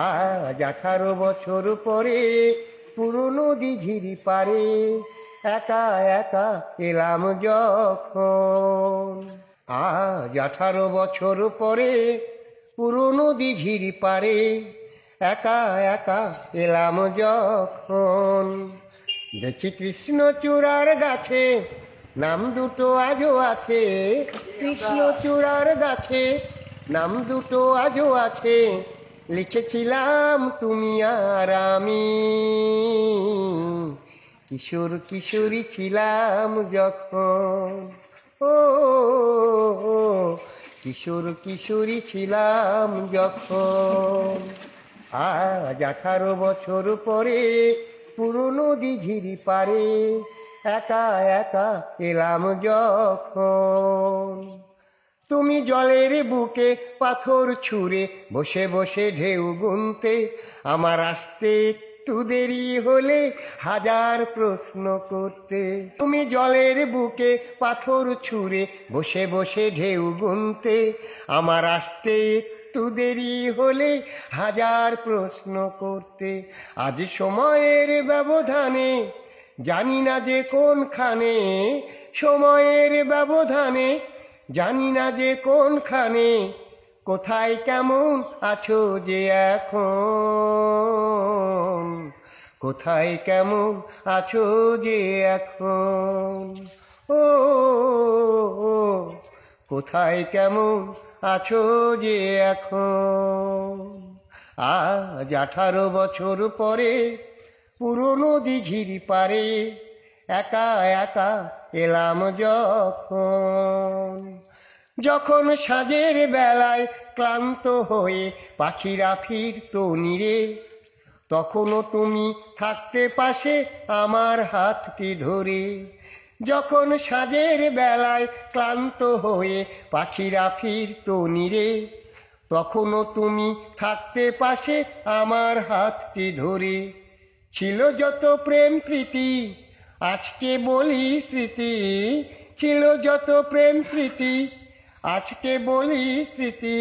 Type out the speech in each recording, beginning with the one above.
আজ 18 বছর পরে পুরনো দিঘির পারে একা একা এলাম যখন। আজ 18 বছর পরে পুরনো দিঘির পারে একা একা এলাম যখন। দেখি কৃষ্ণচূড়ার গাছে নাম দুটো আজও আছে, কৃষ্ণচূড়ার গাছে নাম দুটো আজও আছে। লিখেছিলাম তুমি আর আমি, কিশোর কিশোরী ছিলাম যখন। ও কিশোর কিশোরী ছিলাম যখন। আজ 18 বছর পরে পুরনো দিঘির পারে একা একা এলাম যখন। তুমি জলের বুকে পাথর ছুঁড়ে বসে বসে ঢেউ গুনতে, আমার আসতে একটু দেরি হলে হাজার প্রশ্ন করতে। তুমি জলের বুকে পাথর ছুঁড়ে বসে বসে ঢেউ গুনতে, আমার আসতে একটু দেরি হলে হাজার প্রশ্ন করতে। আজ সময়ের ব্যবধানে জানি না যে কোনখানে, সময়ের ব্যবধানে জানি না যে কোনখানে, কোথায় কেমন আছো যে এখন, কোথায় কেমন আছো যে এখন। ও কোথায় কেমন আছো যে এখন। আজ 18 বছর পরে পুরনো দিঘির পারে একা একা এলাম যখন। যখন সাঁঝের বেলায় ক্লান্ত হয়ে পাখিরা ফিরতো নিরে, তখনও তুমি থাকতে পাশে আমার হাতটি ধরে। যখন সাঁঝের বেলায় ক্লান্ত হয়ে পাখিরা ফিরতো নিরে, তখনও তুমি থাকতে পাশে আমার হাতটি ধরে। ছিল যত প্রেম প্রীতি আজকে বলি স্মৃতি, ছিল যত প্রেম প্রীতি আজকে বলি স্মৃতি।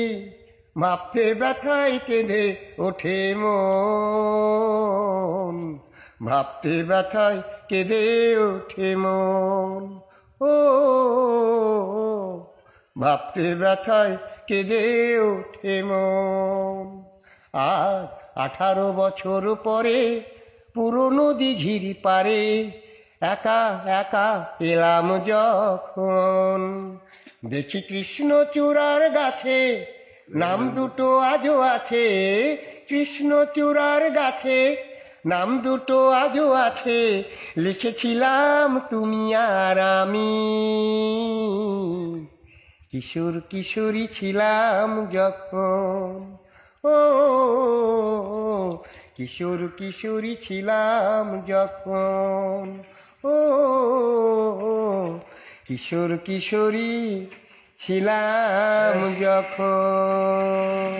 ভাবতে ব্যথায় কেঁদে ওঠে মন, ভাবতে ব্যথায় কেঁদে ওঠে মন। ও ভাবতে ব্যথায় কেঁদে ওঠে মন। আজ 18 বছর পরে পুরনো দিঘির পারে একা একা এলাম যখন। দেখি কৃষ্ণচূড়ার গাছে নাম দুটো আজও আছে, কৃষ্ণচূড়ার গাছে নাম দুটো আজও আছে। লিখেছিলাম তুমি আর আমি, কিশোর কিশোরী ছিলাম যখন। ও কিশোর কিশোরী ছিলাম যখন। ও কিশোর কিশোরী ছিলাম যখন।